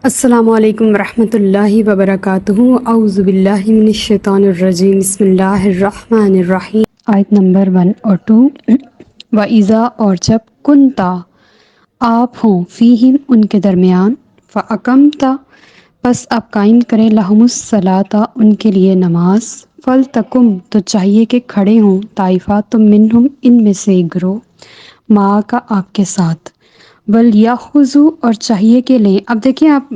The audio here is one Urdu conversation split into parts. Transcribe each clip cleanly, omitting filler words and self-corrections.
السلام علیکم ورحمۃ اللہ وبرکاتہ۔ اعوذ باللہ من الشیطان الرجیم، بسم اللہ الرحمن الرحیم۔ آیت نمبر 1 اور 2۔ وَإِذَا اور جب کنتا آپ ہوں فیہم ان کے درمیان، فَأَقَمْتَ پس آپ قائم کریں لَهُمُ الصَّلَاةَ ان کے لیے نماز، فَلْتَقُمْ تو چاہیے کہ کھڑے ہوں طائفَةٌ مِّنْهُمْ ان میں سے ایک گروہ، معَکَ آپ کے ساتھ، وَلْيَأْخُذُوا اور چاہیے کہ لیں۔ اب دیکھیں آپ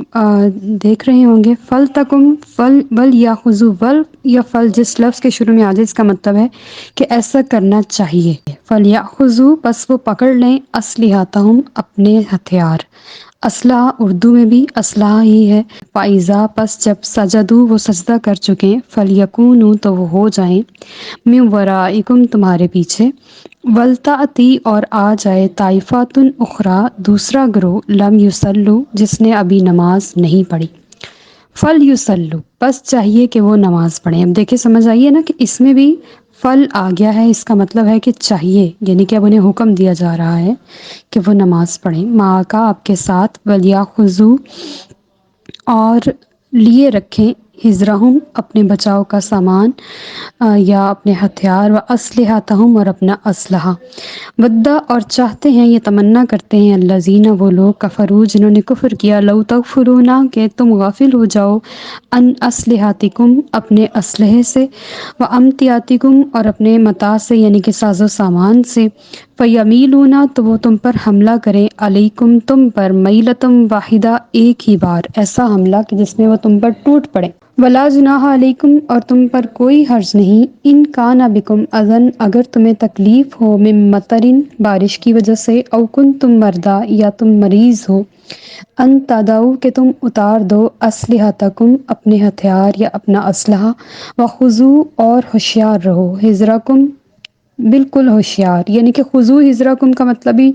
دیکھ رہے ہوں گے فَلْتَقُمْ وَلْيَأْخُذُوا ول یا فل جس لفظ کے شروع میں آ جائے اس کا مطلب ہے کہ ایسا کرنا چاہیے۔ فَلْيَأْخُذُوا پس وہ پکڑ لیں أَسْلِحَتَهُمْ اپنے ہتھیار۔ اسلحہ اردو میں بھی اسلحہ ہی ہے۔ فَإِذَا پس جب سجدوا وہ سجدہ کر چکیں، فَلْيَكُونُوا تو وہ ہو جائیں، مِن وَرَائِكُمْ تمہارے پیچھے، وَلْتَأْتِ اور آ جائے طَائِفَةٌ أُخْرَىٰ دوسرا گروہ، لم یصلوا جس نے ابھی نماز نہیں پڑھی، فَلْيُصَلُّوا پس چاہیے کہ وہ نماز پڑھیں۔ اب دیکھیں سمجھ آئیے نا کہ اس میں بھی فل آ گیا ہے، اس کا مطلب ہے کہ چاہیے، یعنی کہ اب انہیں حکم دیا جا رہا ہے کہ وہ نماز پڑھیں، معَکَ آپ کے ساتھ، وَلْيَأْخُذُوا اور لیے رکھیں، حِذْرَهُمْ اپنے بچاؤ کا سامان یا اپنے ہتھیار، وَأَسْلِحَتَهُمْ اور اپنا اسلحہ، وَدَّ اور چاہتے ہیں یہ تمنا کرتے ہیں الذین وہ لوگ کفروا جنہوں نے کفر کیا، لو تغفلون کہ تم غافل ہو جاؤ، ان اسلحتکم اپنے اسلحے سے، وامتیاتکم اور اپنے متاع سے یعنی کہ ساز و سامان سے، فیمیلون تو وہ تم پر حملہ کریں، علیکم تم پر، میلتم واحدہ ایک ہی بار، ایسا حملہ کہ جس میں وہ تم پر ٹوٹ پڑے، ولا جناح علیکم اور تم پر کوئی حرج نہیں، ان کان بکم اذن اگر تمہیں تکلیف ہو، من مطرن بارش کی وجہ سے، او کنتم مرضی یا تم مریض ہو، ان تدعوا کہ تم اتار دو، اسلحتکم اپنے ہتھیار یا اپنا اسلحہ، وخذوا اور ہوشیار رہو، حذرکم بالکل ہوشیار، یعنی کہ خذوا حذرکم کا مطلب ہی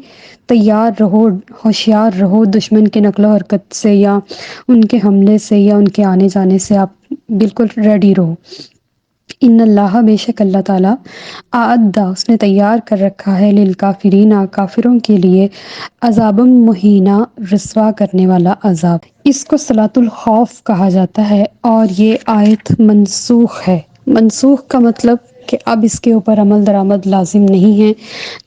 تیار رہو، ہوشیار رہو دشمن کے نقل و حرکت سے یا ان کے حملے سے یا ان کے آنے جانے سے، آپ بالکل ریڈی رہو۔ ان اللہ بے شک اللہ تعالیٰ، اعد اس نے تیار کر رکھا ہے، للکافرین کافروں کے لیے، عذاب مہینہ رسوا کرنے والا عذاب۔ اس کو صلاۃ الخوف کہا جاتا ہے اور یہ آیت منسوخ ہے۔ منسوخ کا مطلب کہ اب اس کے اوپر عمل درآمد لازم نہیں ہے،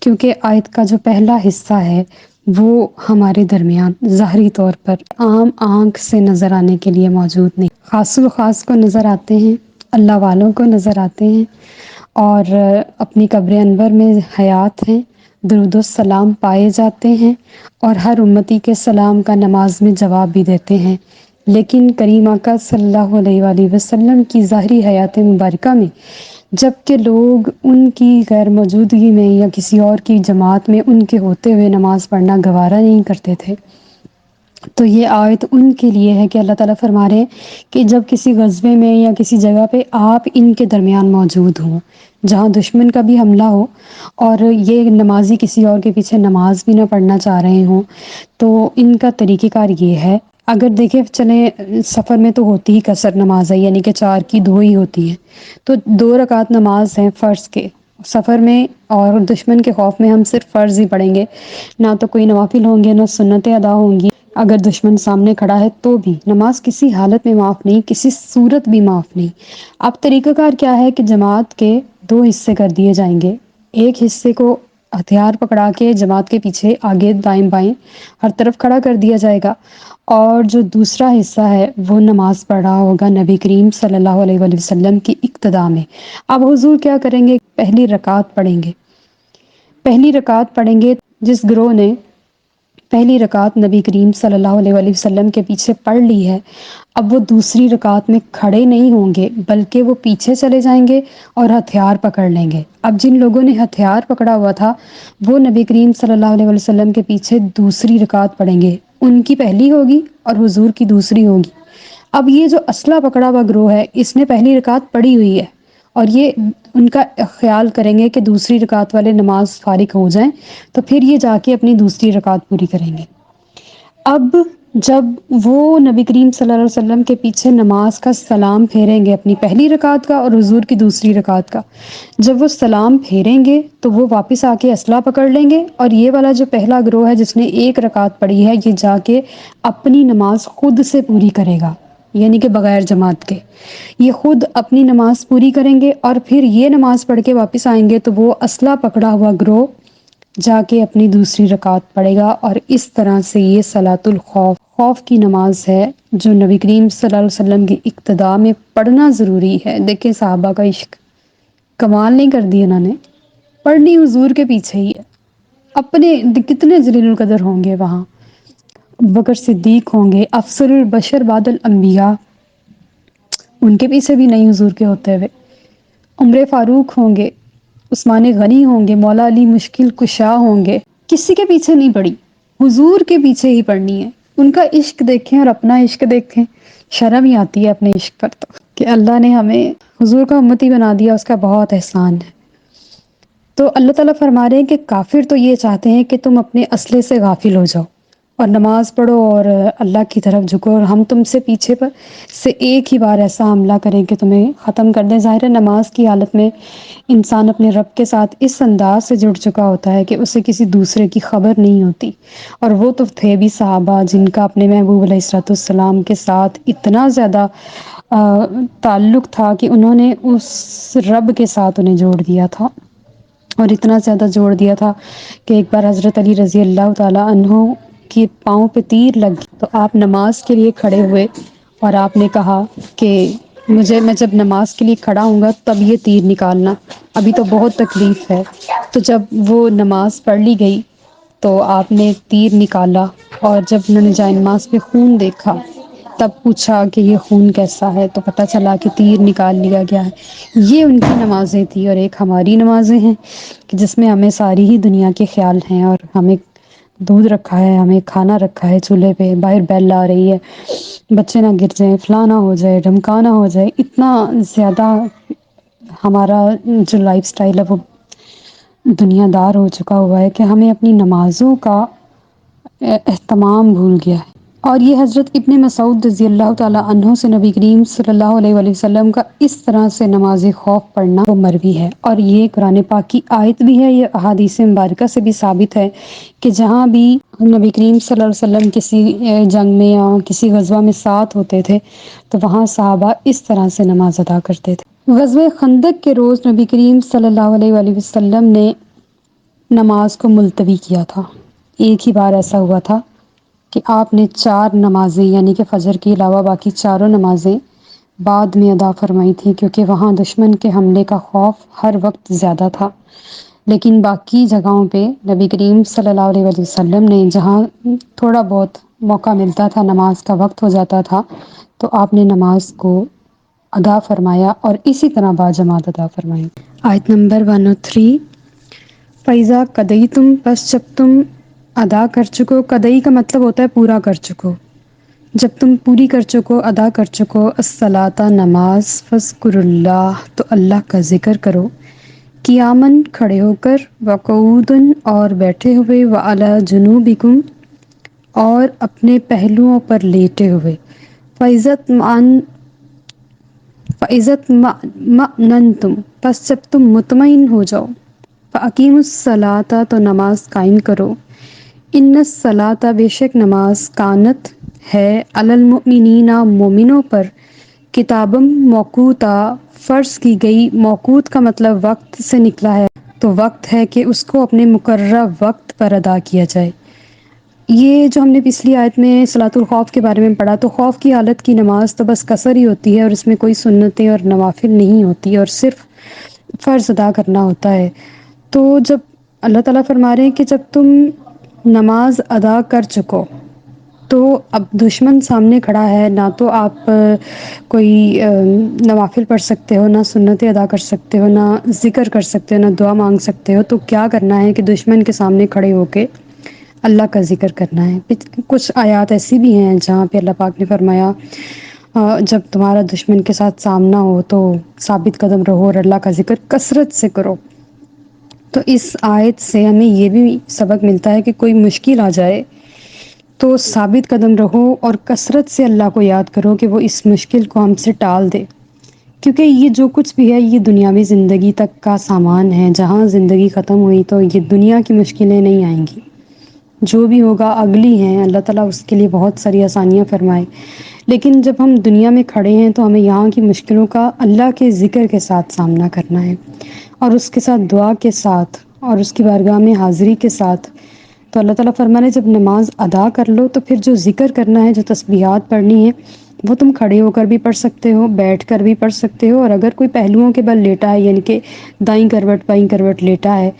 کیونکہ آیت کا جو پہلا حصہ ہے وہ ہمارے درمیان ظاہری طور پر عام آنکھ سے نظر آنے کے لیے موجود نہیں، خاص الخاص کو نظر آتے ہیں، اللہ والوں کو نظر آتے ہیں، اور اپنی قبر انور میں حیات ہیں، درود و سلام پائے جاتے ہیں، اور ہر امتی کے سلام کا نماز میں جواب بھی دیتے ہیں، لیکن کریم آقا صلی اللہ علیہ وآلہ وسلم کی ظاہری حیات مبارکہ میں جب کہ لوگ ان کی غیر موجودگی میں یا کسی اور کی جماعت میں ان کے ہوتے ہوئے نماز پڑھنا گوارا نہیں کرتے تھے، تو یہ آیت ان کے لیے ہے کہ اللہ تعالیٰ فرما رہے ہیں کہ جب کسی غزوے میں یا کسی جگہ پہ آپ ان کے درمیان موجود ہوں جہاں دشمن کا بھی حملہ ہو، اور یہ نمازی کسی اور کے پیچھے نماز بھی نہ پڑھنا چاہ رہے ہوں، تو ان کا طریقہ کار یہ ہے، اگر دیکھیں چلیں سفر میں تو ہوتی ہی قصر نماز ہے، یعنی کہ 4 کی 2 ہی ہوتی ہیں، تو 2 رکعت نماز ہیں فرض کے سفر میں، اور دشمن کے خوف میں ہم صرف فرض ہی پڑھیں گے، نہ تو کوئی نوافل ہوں گے نہ سنتیں ادا ہوں گی، اگر دشمن سامنے کھڑا ہے تو بھی نماز کسی حالت میں معاف نہیں، کسی صورت بھی معاف نہیں۔ اب طریقہ کار کیا ہے کہ جماعت کے 2 حصے کر دیے جائیں گے، ایک حصے کو ہتھیار پکڑا کے جماعت کے پیچھے آگے دائیں بائیں ہر طرف کھڑا کر دیا جائے گا، اور جو دوسرا حصہ ہے وہ نماز پڑھ رہا ہوگا نبی کریم صلی اللہ علیہ وآلہ وسلم کی اقتداء میں۔ اب حضور کیا کریں گے؟ پہلی رکعت پڑھیں گے، پہلی رکعت پڑھیں گے، جس گروہ نے پہلی رکعت نبی کریم صلی اللہ علیہ وآلہ وسلم کے پیچھے پڑھ لی ہے، اب وہ دوسری رکعت میں کھڑے نہیں ہوں گے بلکہ وہ پیچھے چلے جائیں گے اور ہتھیار پکڑ لیں گے۔ اب جن لوگوں نے ہتھیار پکڑا ہوا تھا وہ نبی کریم صلی اللہ علیہ وآلہ وسلم کے پیچھے دوسری رکعت پڑھیں گے، ان کی پہلی ہوگی اور حضور کی دوسری ہوگی۔ اب یہ جو اسلحہ پکڑا ہوا گروہ ہے اس نے پہلی رکعت پڑھی ہوئی ہے، اور یہ ان کا خیال کریں گے کہ دوسری رکعت والے نماز فارغ ہو جائیں تو پھر یہ جا کے اپنی دوسری رکعت پوری کریں گے۔ اب جب وہ نبی کریم صلی اللہ علیہ وسلم کے پیچھے نماز کا سلام پھیریں گے، اپنی پہلی رکعت کا اور حضور کی دوسری رکعت کا، جب وہ سلام پھیریں گے تو وہ واپس آ کے اسلحہ پکڑ لیں گے، اور یہ والا جو پہلا گروہ ہے جس نے ایک رکعت پڑھی ہے، یہ جا کے اپنی نماز خود سے پوری کرے گا، یعنی کہ بغیر جماعت کے یہ خود اپنی نماز پوری کریں گے، اور پھر یہ نماز پڑھ کے واپس آئیں گے تو وہ اسلحہ پکڑا ہوا گروہ جا کے اپنی دوسری رکعت پڑھے گا، اور اس طرح سے یہ صلاۃ الخوف، خوف کی نماز ہے جو نبی کریم صلی اللہ علیہ وسلم کی اقتداء میں پڑھنا ضروری ہے۔ دیکھیں صحابہ کا عشق، کمال نہیں کر دی انہوں نے، پڑھنی حضور کے پیچھے ہی ہے، اپنے کتنے جلیل القدر ہوں گے وہاں، بکر صدیق ہوں گے، افضل البشر بعد الانبیاء، ان کے پیچھے بھی نہیں حضور کے ہوتے ہوئے، عمر فاروق ہوں گے، عثمان غنی ہوں گے، مولا علی مشکل کشا ہوں گے، کسی کے پیچھے نہیں پڑی، حضور کے پیچھے ہی پڑھنی ہے۔ ان کا عشق دیکھیں اور اپنا عشق دیکھیں، شرم ہی آتی ہے اپنے عشق پر تو، کہ اللہ نے ہمیں حضور کا امتی بنا دیا، اس کا بہت احسان ہے۔ تو اللہ تعالیٰ فرما رہے ہیں کہ کافر تو یہ چاہتے ہیں کہ تم اپنے اصلے سے غافل ہو جاؤ اور نماز پڑھو اور اللہ کی طرف جھکو، اور ہم تم سے پیچھے پر سے ایک ہی بار ایسا حملہ کریں کہ تمہیں ختم کر دیں۔ ظاہر ہے نماز کی حالت میں انسان اپنے رب کے ساتھ اس انداز سے جڑ چکا ہوتا ہے کہ اسے کسی دوسرے کی خبر نہیں ہوتی، اور وہ تو تھے بھی صحابہ جن کا اپنے محبوب علیہ الصلوۃ والسلام کے ساتھ اتنا زیادہ تعلق تھا کہ انہوں نے اس رب کے ساتھ انہیں جوڑ دیا تھا، اور اتنا زیادہ جوڑ دیا تھا کہ ایک بار حضرت علی رضی اللہ تعالیٰ عنہ کے پاؤں پہ تیر لگ گئی تو آپ نماز کے لیے کھڑے ہوئے، اور آپ نے کہا کہ میں جب نماز کے لیے کھڑا ہوں گا تب یہ تیر نکالنا، ابھی تو بہت تکلیف ہے۔ تو جب وہ نماز پڑھ لی گئی تو آپ نے تیر نکالا، اور جب انہوں نے جائے نماز پہ خون دیکھا تب پوچھا کہ یہ خون کیسا ہے، تو پتہ چلا کہ تیر نکال لیا گیا ہے۔ یہ ان کی نمازیں تھیں، اور ایک ہماری نمازیں ہیں کہ جس میں ہمیں ساری ہی دنیا کے خیال ہیں، اور ہمیں دودھ رکھا ہے، ہمیں کھانا رکھا ہے چولہے پہ، باہر بیل آ رہی ہے، بچے نہ گر جائیں، فلاں نہ ہو جائے، ڈھمکا نہ ہو جائے، اتنا زیادہ ہمارا جو لائف سٹائل ہے وہ دنیا دار ہو چکا ہوا ہے کہ ہمیں اپنی نمازوں کا اہتمام بھول گیا ہے۔ اور یہ حضرت ابن مسعود رضی اللہ تعالیٰ عنہ سے نبی کریم صلی اللہ علیہ وآلہ وسلم کا اس طرح سے نماز خوف پڑھنا وہ مروی ہے، اور یہ قرآن پاک کی آیت بھی ہے، یہ احادیث مبارکہ سے بھی ثابت ہے کہ جہاں بھی نبی کریم صلی اللہ علیہ وسلم کسی جنگ میں یا کسی غزوہ میں ساتھ ہوتے تھے تو وہاں صحابہ اس طرح سے نماز ادا کرتے تھے۔ غزوہ خندق کے روز نبی کریم صلی اللہ علیہ وآلہ وسلم نے نماز کو ملتوی کیا تھا، ایک ہی بار ایسا ہوا تھا کہ آپ نے 4 نمازیں یعنی کہ فجر کے علاوہ باقی چاروں نمازیں بعد میں ادا فرمائی تھیں، کیونکہ وہاں دشمن کے حملے کا خوف ہر وقت زیادہ تھا۔ لیکن باقی جگہوں پہ نبی کریم صلی اللہ علیہ وآلہ وسلم نے جہاں تھوڑا بہت موقع ملتا تھا، نماز کا وقت ہو جاتا تھا، تو آپ نے نماز کو ادا فرمایا اور اسی طرح باجماعت ادا فرمائی۔ آیت نمبر 103، فَإِذَا قَضَيْتُمْ، پس جب تم ادا کر چکو، قضائی کا مطلب ہوتا ہے پورا کر چکو، جب تم پوری کر چکو، ادا کر چکو، الصلاۃ نماز، فاذکروا اللہ تو اللہ کا ذکر کرو، قیاماً کھڑے ہو کر، وقعوداً اور بیٹھے ہوئے، وعلی جنوبکم اور اپنے پہلوؤں پر لیٹے ہوئے، فَإِذَا اطْمَأْنَنْتُمْ پس جب تم مطمئن ہو جاؤ، فَأَقِیمُوا الصَّلَاةَ تو نماز قائم کرو، ان الصلاۃ بے شک نماز، کانت ہے، علی المؤمنین مومنوں پر، کتابم موقوتا فرض کی گئی، موقوت کا مطلب وقت سے نکلا ہے، تو وقت ہے کہ اس کو اپنے مقررہ وقت پر ادا کیا جائے۔ یہ جو ہم نے پچھلی آیت میں صلاۃ الخوف کے بارے میں پڑھا، تو خوف کی حالت کی نماز تو بس قصر ہی ہوتی ہے، اور اس میں کوئی سنتیں اور نوافل نہیں ہوتی، اور صرف فرض ادا کرنا ہوتا ہے۔ تو جب اللہ تعالیٰ فرما رہے ہیں کہ جب تم نماز ادا کر چکو، تو اب دشمن سامنے کھڑا ہے، نہ تو آپ کوئی نوافل پڑھ سکتے ہو، نہ سنتیں ادا کر سکتے ہو، نہ ذکر کر سکتے ہو، نہ دعا مانگ سکتے ہو، تو کیا کرنا ہے کہ دشمن کے سامنے کھڑے ہو کے اللہ کا ذکر کرنا ہے۔ کچھ آیات ایسی بھی ہیں جہاں پہ اللہ پاک نے فرمایا جب تمہارا دشمن کے ساتھ سامنا ہو تو ثابت قدم رہو اور اللہ کا ذکر کثرت سے کرو۔ تو اس آیت سے ہمیں یہ بھی سبق ملتا ہے کہ کوئی مشکل آ جائے تو ثابت قدم رہو اور کثرت سے اللہ کو یاد کرو کہ وہ اس مشکل کو ہم سے ٹال دے، کیونکہ یہ جو کچھ بھی ہے یہ دنیاوی زندگی تک کا سامان ہے. جہاں زندگی ختم ہوئی تو یہ دنیا کی مشکلیں نہیں آئیں گی، جو بھی ہوگا اگلی ہیں. اللہ تعالیٰ اس کے لیے بہت ساری آسانیاں فرمائے. لیکن جب ہم دنیا میں کھڑے ہیں تو ہمیں یہاں کی مشکلوں کا اللہ کے ذکر کے ساتھ سامنا کرنا ہے، اور اس کے ساتھ دعا کے ساتھ، اور اس کی بارگاہ میں حاضری کے ساتھ. تو اللہ تعالیٰ فرمانے جب نماز ادا کر لو تو پھر جو ذکر کرنا ہے، جو تسبیحات پڑھنی ہے، وہ تم کھڑے ہو کر بھی پڑھ سکتے ہو، بیٹھ کر بھی پڑھ سکتے ہو، اور اگر کوئی پہلوؤں کے بل لیٹا ہے، یعنی کہ دائیں کروٹ بائیں کروٹ لیٹا ہے،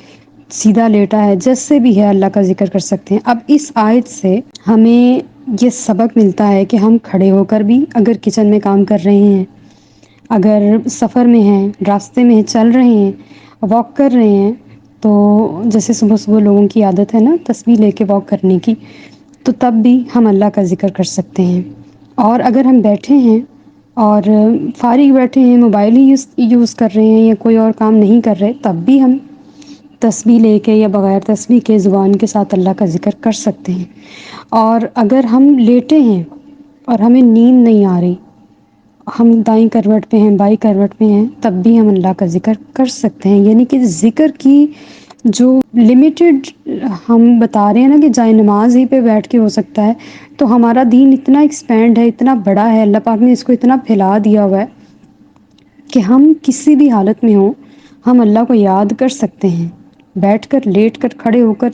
سیدھا لیٹا ہے، جیسے بھی ہے اللہ کا ذکر کر سکتے ہیں. اب اس آیت سے ہمیں یہ سبق ملتا ہے کہ ہم کھڑے ہو کر بھی اگر کچن میں کام کر رہے ہیں، اگر سفر میں ہیں، راستے میں چل رہے ہیں، واک کر رہے ہیں، تو جیسے صبح صبح لوگوں کی عادت ہے نا تسبیح لے کے واک کرنے کی، تو تب بھی ہم اللہ کا ذکر کر سکتے ہیں. اور اگر ہم بیٹھے ہیں اور فارغ بیٹھے ہیں، موبائل ہی یوز کر رہے ہیں یا کوئی اور کام نہیں کر رہے، تب بھی ہم تسبیح لے کے یا بغیر تسبیح کے زبان کے ساتھ اللہ کا ذکر کر سکتے ہیں. اور اگر ہم لیٹے ہیں اور ہمیں نیند نہیں آ رہی، ہم دائیں کروٹ پہ ہیں، بائیں کروٹ پہ ہیں، تب بھی ہم اللہ کا ذکر کر سکتے ہیں. یعنی کہ ذکر کی جو لمیٹڈ ہم بتا رہے ہیں نا کہ جائے نماز ہی پہ بیٹھ کے ہو سکتا ہے، تو ہمارا دین اتنا ایکسپینڈ ہے، اتنا بڑا ہے، اللہ پاک نے اس کو اتنا پھیلا دیا ہوا ہے کہ ہم کسی بھی حالت میں ہوں ہم اللہ کو یاد کر سکتے ہیں. بیٹھ کر، لیٹ کر، کھڑے ہو کر،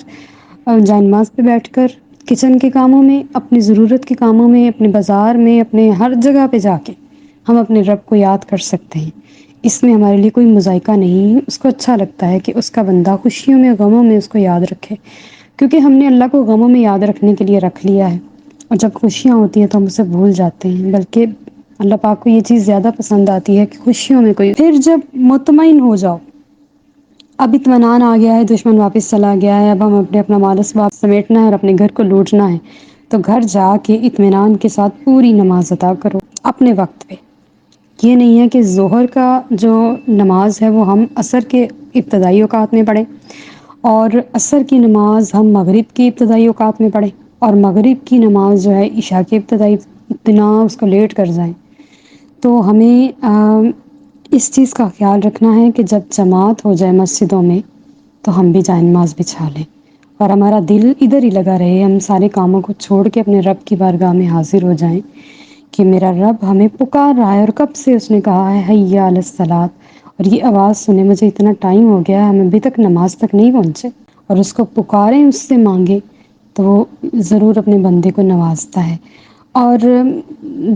جائے نماز پہ بیٹھ کر، کچن کے کاموں میں، اپنی ضرورت کے کاموں میں، اپنے بازار میں، اپنے ہر جگہ پہ جا کے ہم اپنے رب کو یاد کر سکتے ہیں. اس میں ہمارے لیے کوئی مذائقہ نہیں ہے. اس کو اچھا لگتا ہے کہ اس کا بندہ خوشیوں میں غموں میں اس کو یاد رکھے، کیونکہ ہم نے اللہ کو غموں میں یاد رکھنے کے لیے رکھ لیا ہے، اور جب خوشیاں ہوتی ہیں تو ہم اسے بھول جاتے ہیں. بلکہ اللہ پاک کو یہ چیز زیادہ پسند آتی ہے کہ خوشیوں میں کوئی. پھر جب مطمئن ہو جاؤ، اب اطمینان آ گیا ہے، دشمن واپس چلا گیا ہے، اب ہم اپنا مال اسباب سمیٹنا ہے اور اپنے گھر کو لوٹنا ہے، تو گھر جا کے اطمینان کے ساتھ پوری نماز ادا کرو اپنے وقت پہ. یہ نہیں ہے کہ ظہر کا جو نماز ہے وہ ہم عصر کے ابتدائی اوقات میں پڑھیں، اور عصر کی نماز ہم مغرب کی ابتدائی اوقات میں پڑھیں، اور مغرب کی نماز جو ہے عشاء کی ابتدائی، اتنا اس کو لیٹ کر جائیں. تو ہمیں اس چیز کا خیال رکھنا ہے کہ جب جماعت ہو جائے مسجدوں میں تو ہم بھی جائے نماز بچھا لیں، اور ہمارا دل ادھر ہی لگا رہے، ہم سارے کاموں کو چھوڑ کے اپنے رب کی بارگاہ میں حاضر ہو جائیں کہ میرا رب ہمیں پکار رہا ہے. اور کب سے اس نے کہا ہے حی علی الصلاۃ، اور یہ آواز سنے مجھے اتنا ٹائم ہو گیا، ہم ابھی تک نماز تک نہیں پہنچے، اور اس کو پکاریں، اس سے مانگیں، تو وہ ضرور اپنے بندے کو نوازتا ہے. اور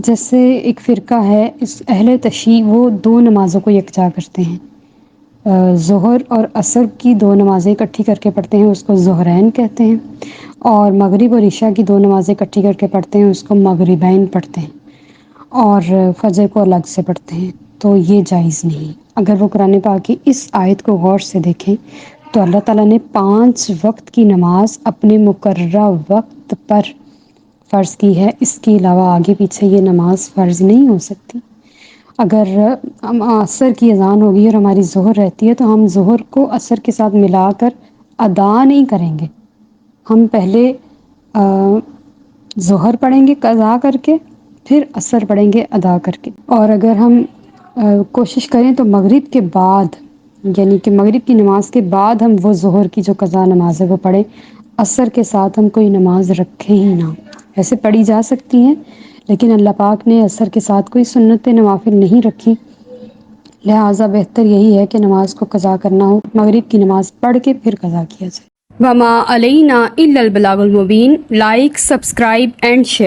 جیسے ایک فرقہ ہے اس اہل تشیع، وہ دو نمازوں کو یکجا کرتے ہیں، ظہر اور عصر کی دو نمازیں اکٹھی کر کے پڑھتے ہیں، اس کو ظہرین کہتے ہیں، اور مغرب اور عشاء کی دو نمازیں اکٹھی کر کے پڑھتے ہیں، اس کو مغربین پڑھتے ہیں، اور فجر کو الگ سے پڑھتے ہیں. تو یہ جائز نہیں. اگر وہ قرآن پاک کی اس آیت کو غور سے دیکھیں تو اللہ تعالیٰ نے 5 وقت کی نماز اپنے مقررہ وقت پر فرض کی ہے، اس کے علاوہ آگے پیچھے یہ نماز فرض نہیں ہو سکتی. اگر عصر کی اذان ہوگی اور ہماری ظہر رہتی ہے تو ہم ظہر کو عصر کے ساتھ ملا کر ادا نہیں کریں گے، ہم پہلے ظہر پڑھیں گے قضا کر کے، پھر عصر پڑھیں گے ادا کر کے. اور اگر ہم کوشش کریں تو مغرب کے بعد، یعنی کہ مغرب کی نماز کے بعد ہم وہ ظہر کی جو قضا نماز ہے وہ پڑھیں، عصر کے ساتھ ہم کوئی نماز رکھیں ہی نہ. ایسے پڑھی جا سکتی ہیں لیکن اللہ پاک نے عصر کے ساتھ کوئی سنت نوافل نہیں رکھی، لہٰذا بہتر یہی ہے کہ نماز کو قضا کرنا ہو مغرب کی نماز پڑھ کے پھر قضا کیا جائے. وما علینا الا البلاغ المبین. Like, subscribe and share.